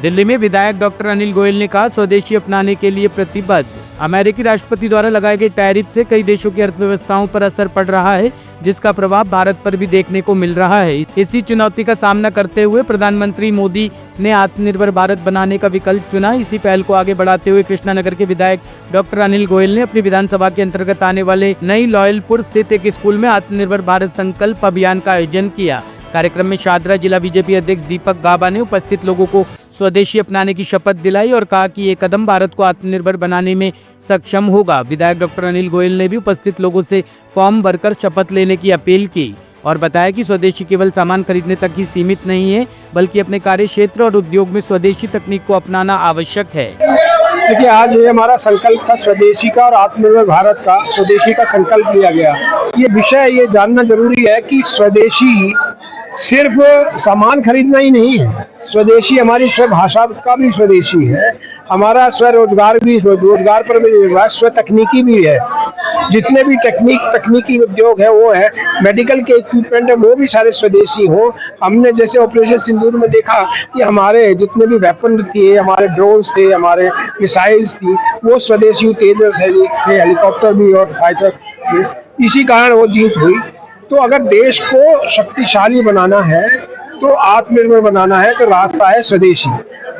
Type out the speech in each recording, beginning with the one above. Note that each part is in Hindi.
दिल्ली में विधायक डॉक्टर अनिल गोयल ने कहा, स्वदेशी अपनाने के लिए प्रतिबद्ध। अमेरिकी राष्ट्रपति द्वारा लगाए गए टैरिफ से कई देशों की अर्थव्यवस्थाओं पर असर पड़ रहा है, जिसका प्रभाव भारत पर भी देखने को मिल रहा है। इसी चुनौती का सामना करते हुए प्रधानमंत्री मोदी ने आत्मनिर्भर भारत बनाने का विकल्प चुना। इसी पहल को आगे बढ़ाते हुए कृष्णानगर के विधायक डॉक्टर अनिल गोयल ने अपनी विधानसभा के अंतर्गत आने वाले नई लॉयलपुर स्थित एक स्कूल में आत्मनिर्भर भारत संकल्प अभियान का आयोजन किया। कार्यक्रम में शादरा जिला बीजेपी अध्यक्ष दीपक गाबा ने उपस्थित लोगों को स्वदेशी अपनाने की शपथ दिलाई और कहा कि ये कदम भारत को आत्मनिर्भर बनाने में सक्षम होगा। विधायक डॉक्टर अनिल गोयल ने भी उपस्थित लोगों से फॉर्म भरकर शपथ लेने की अपील की और बताया कि स्वदेशी केवल सामान खरीदने तक ही सीमित नहीं है, बल्कि अपने कार्य क्षेत्र और उद्योग में स्वदेशी तकनीक को अपनाना आवश्यक है। देखिए, आज ये हमारा संकल्प था स्वदेशी का और आत्मनिर्भर भारत का, स्वदेशी का संकल्प लिया गया। ये विषय ये जानना जरूरी है कि स्वदेशी सिर्फ सामान खरीदना ही नहीं है, स्वदेशी हमारी स्व भाषा का भी स्वदेशी है, हमारा स्व रोजगार भी, रोजगार पर भी निर्भर, स्व तकनीकी भी है। जितने भी तकनीकी उद्योग है वो है, मेडिकल के इक्विपमेंट है वो भी सारे स्वदेशी हो। हमने जैसे ऑपरेशन सिंदूर में देखा कि हमारे जितने भी वेपन थे, हमारे ड्रोन्स थे, हमारे मिसाइल्स थी, वो स्वदेशी तेजस हेलीकॉप्टर भी और फाइटर, इसी कारण वो जीत हुई। तो अगर देश को शक्तिशाली बनाना है, तो आत्मनिर्भर बनाना है, तो रास्ता है स्वदेशी।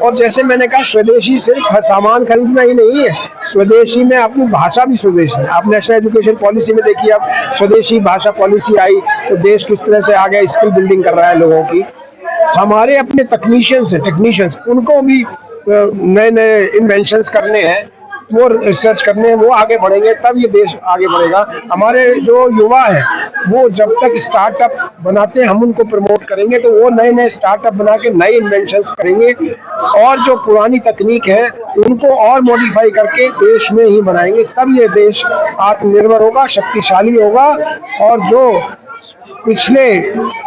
और जैसे मैंने कहा, स्वदेशी सिर्फ सामान खरीदना ही नहीं है, स्वदेशी में अपनी भाषा भी स्वदेशी है। आप नेशनल एजुकेशन पॉलिसी में देखिए, अब स्वदेशी भाषा पॉलिसी आई तो देश किस तरह से आगे स्किल बिल्डिंग कर रहा है लोगों की। हमारे अपने टेक्नीशियंस उनको भी नए नए इन्वेंशंस करने हैं, वो रिसर्च करने हैं, वो आगे बढ़ेंगे तब ये देश आगे बढ़ेगा। हमारे जो युवा है वो जब तक स्टार्टअप बनाते हैं हम उनको प्रमोट करेंगे, तो वो नए नए स्टार्टअप बना के नए इन्वेंशंस करेंगे और जो पुरानी तकनीक है उनको और मॉडिफाई करके देश में ही बनाएंगे, तब ये देश आत्मनिर्भर होगा, शक्तिशाली होगा। और जो पिछले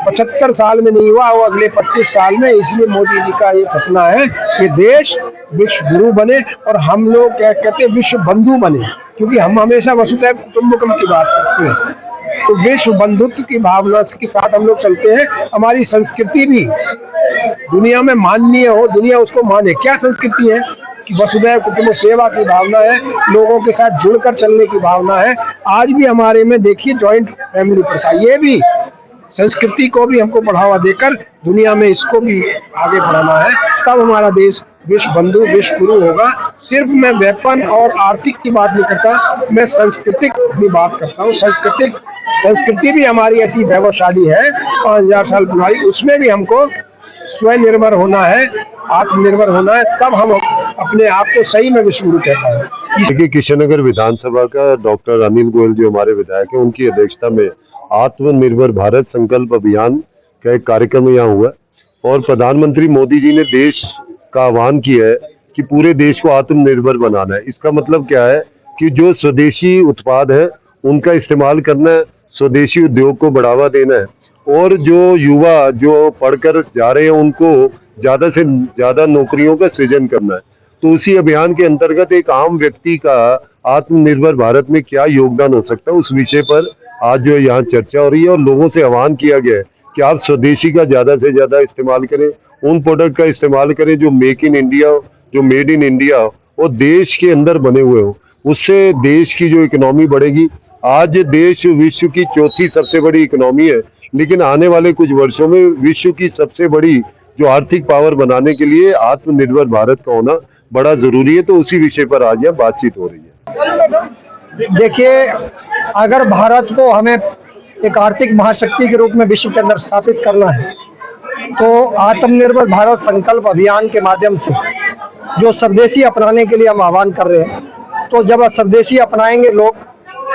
75 साल में नहीं हुआ वो अगले 25 साल में, इसलिए मोदी जी का ये सपना है कि देश विश्व गुरु बने और हम लोग क्या कहते हैं विश्व बंधु बने, क्योंकि हम हमेशा वसुधैव कुटुंबकम की बात करते हैं। तो विश्व बंधुत्व की भावना के साथ हम लोग चलते हैं। हमारी संस्कृति भी दुनिया में माननीय हो, दुनिया उसको माने। क्या संस्कृति है कि वसुधैव कुटुंब सेवा की भावना है, लोगों के साथ जुड़कर चलने की भावना है। आज भी हमारे में देखिए जॉइंट फैमिली प्रथा, ये भी संस्कृति को भी हमको बढ़ावा देकर दुनिया में इसको भी आगे बढ़ाना है, तब हमारा देश विश्व बंधु विश्व गुरु होगा। सिर्फ मैं वेपन और आर्थिक की बात नहीं करता, मैं सांस्कृतिक भी बात करता हूँ। संस्कृति भी हमारी ऐसी वैभवशाली है 5000 साल पुरानी, उसमें भी हमको स्वनिर्भर होना है, आत्मनिर्भर होना है, तब हम अपने आप को सही में विश्व गुरु कहता है। देखिए, कृष्णनगर विधानसभा का डॉक्टर अनिल गोयल जो हमारे विधायक हैं, उनकी अध्यक्षता में आत्मनिर्भर भारत संकल्प अभियान का एक कार्यक्रम यहाँ हुआ और प्रधानमंत्री मोदी जी ने देश का आह्वान किया है कि पूरे देश को आत्मनिर्भर बनाना है। इसका मतलब क्या है कि जो स्वदेशी उत्पाद है उनका इस्तेमाल करना है, स्वदेशी उद्योग को बढ़ावा देना है और जो युवा जो पढ़कर जा रहे हैं उनको ज़्यादा से ज़्यादा नौकरियों का सृजन करना है। तो उसी अभियान के अंतर्गत एक आम व्यक्ति का आत्मनिर्भर भारत में क्या योगदान हो सकता है, उस विषय पर आज जो यहाँ चर्चा हो रही है और लोगों से आह्वान किया गया है कि आप स्वदेशी का ज़्यादा से ज़्यादा इस्तेमाल करें, उन प्रोडक्ट का इस्तेमाल करें जो मेक इन इंडिया हो, जो मेड इन इंडिया हो और देश के अंदर बने हुए हो। उससे देश की जो इकोनॉमी बढ़ेगी। आज देश विश्व की चौथी सबसे बड़ी इकोनॉमी है, लेकिन आने वाले कुछ वर्षों में विश्व की सबसे बड़ी जो आर्थिक पावर बनाने के लिए आत्मनिर्भर भारत का होना बड़ा जरूरी है। तो उसी विषय पर आज यहाँ बातचीत हो रही है। देखिए, अगर भारत को हमें एक आर्थिक महाशक्ति के रूप में विश्व के अंदर स्थापित करना है, तो आत्मनिर्भर भारत संकल्प अभियान के माध्यम से जो स्वदेशी अपनाने के लिए हम आह्वान कर रहे हैं, तो जब स्वदेशी अपनाएंगे लोग,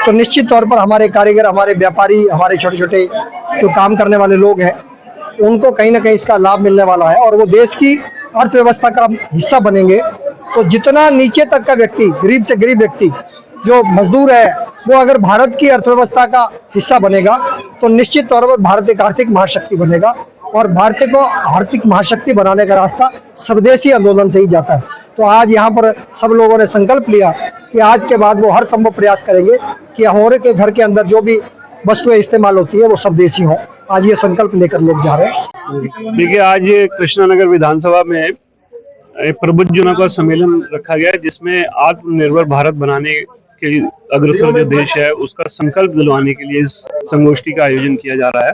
तो निश्चित तौर पर हमारे कारीगर, हमारे व्यापारी, हमारे छोटे छोटे जो काम करने वाले लोग हैं, उनको कहीं ना कहीं इसका लाभ मिलने वाला है और वो देश की अर्थव्यवस्था का हिस्सा बनेंगे। तो जितना नीचे तक का व्यक्ति, गरीब से गरीब व्यक्ति जो मजदूर है, वो अगर भारत की अर्थव्यवस्था का हिस्सा बनेगा, तो निश्चित तौर पर भारत एक आर्थिक महाशक्ति बनेगा और भारत को आर्थिक महाशक्ति बनाने का रास्ता स्वदेशी आंदोलन से ही जाता है। तो आज यहाँ पर सब लोगों ने संकल्प लिया कि आज के बाद वो हर संभव प्रयास करेंगे कि हमारे के घर के अंदर जो भी वस्तुएं इस्तेमाल होती है वो स्वदेशी हो। आज ये संकल्प लेकर लोग जा रहे हैं। देखिए, आज कृष्णानगर विधानसभा में एक प्रबुद्धजनों का सम्मेलन रखा गया है, जिसमें आत्मनिर्भर भारत बनाने के अग्रसर जो देश है उसका संकल्प दिलवाने के लिए इस संगोष्ठी का आयोजन किया जा रहा है।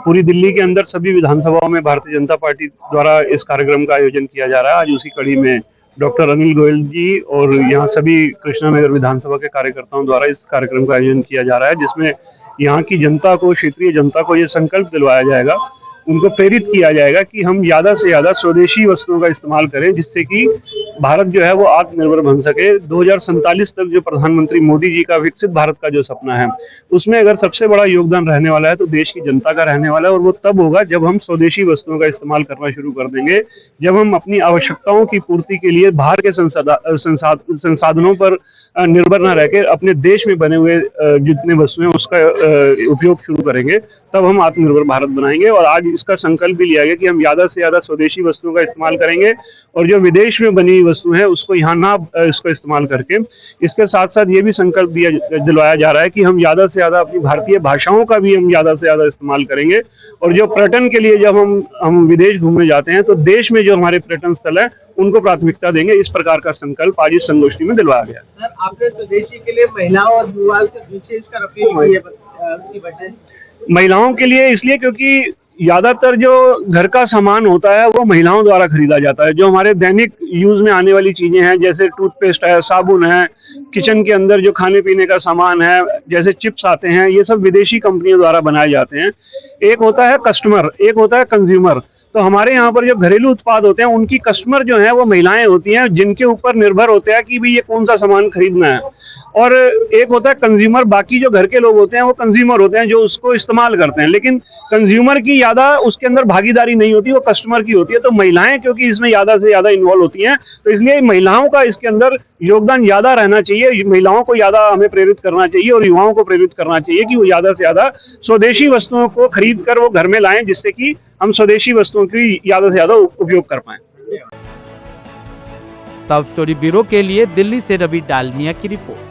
पूरी दिल्ली के अंदर सभी विधानसभाओं में भारतीय जनता पार्टी द्वारा इस कार्यक्रम का आयोजन किया जा रहा है। आज उसी कड़ी में डॉक्टर अनिल गोयल जी और यहाँ सभी कृष्णानगर विधानसभा के कार्यकर्ताओं द्वारा इस कार्यक्रम का आयोजन किया जा रहा है, जिसमें यहाँ की जनता को, क्षेत्रीय जनता को ये संकल्प दिलवाया जाएगा, उनको प्रेरित किया जाएगा कि हम ज्यादा से ज्यादा स्वदेशी वस्तुओं का इस्तेमाल करें, जिससे कि भारत जो है वो आत्मनिर्भर बन सके। 2047 तक जो प्रधानमंत्री मोदी जी का विकसित भारत का जो सपना है, उसमें अगर सबसे बड़ा योगदान रहने वाला है तो देश की जनता का रहने वाला है, और वो तब होगा जब हम स्वदेशी वस्तुओं का इस्तेमाल करना शुरू कर देंगे, जब हम अपनी आवश्यकताओं की पूर्ति के लिए बाहर के संसाधनों पर निर्भर न रहकर अपने देश में बने हुए जितने वस्तुएं उसका उपयोग शुरू करेंगे, तब हम आत्मनिर्भर भारत बनाएंगे। और आज इसका संकल्प भी लिया गया कि हम ज्यादा से ज्यादा स्वदेशी वस्तुओं का इस्तेमाल करेंगे, और जो विदेश में बनी हुई वस्तु है उसको यहाँ ना इसको इस्तेमाल करके, इसके साथ साथ ये भी संकल्प दिलवाया जा रहा है कि हम ज्यादा से ज्यादा अपनी भारतीय भाषाओं का भी हम ज्यादा से ज्यादा इस्तेमाल करेंगे। और जो पर्यटन के लिए जब हम विदेश घूमने जाते हैं तो देश में जो हमारे पर्यटन स्थल है उनको प्राथमिकता देंगे। इस प्रकार का संकल्प आज इस संगोष्ठी में दिलवाया गया। सर, आपने स्वदेशी के लिए महिलाओं और युवाओं से विशेष कर अपील की है, उसकी वजह? महिलाओं के लिए इसलिए क्योंकि ज्यादातर जो घर का सामान होता है वो महिलाओं द्वारा खरीदा जाता है। जो हमारे दैनिक यूज में आने वाली चीजें हैं, जैसे टूथपेस्ट है, साबुन है, किचन के अंदर जो खाने पीने का सामान है, जैसे चिप्स आते हैं, ये सब विदेशी कंपनियों द्वारा बनाए जाते हैं। एक होता है कस्टमर, एक होता है कंज्यूमर। तो हमारे यहाँ पर जो घरेलू उत्पाद होते हैं उनकी कस्टमर जो है वो महिलाएं होती हैं, जिनके ऊपर निर्भर होते हैं कि भाई ये कौन सा सामान खरीदना है। और एक होता है कंज्यूमर, बाकी जो घर के लोग होते हैं वो कंज्यूमर होते हैं जो उसको इस्तेमाल करते हैं, लेकिन कंज्यूमर की ज्यादा उसके अंदर भागीदारी नहीं होती, वो कस्टमर की होती है। तो महिलाएं क्योंकि इसमें ज्यादा से ज्यादा इन्वॉल्व होती हैं, तो इसलिए महिलाओं का इसके अंदर योगदान ज्यादा रहना चाहिए। महिलाओं को ज्यादा हमें प्रेरित करना चाहिए और युवाओं को प्रेरित करना चाहिए कि वो ज्यादा से ज्यादा स्वदेशी वस्तुओं को खरीद कर वो घर में लाएं, जिससे कि हम स्वदेशी वस्तुओं की ज्यादा से ज्यादा उपयोग कर पाएं। टॉप स्टोरी ब्यूरो के लिए दिल्ली से रवि डालमिया की रिपोर्ट।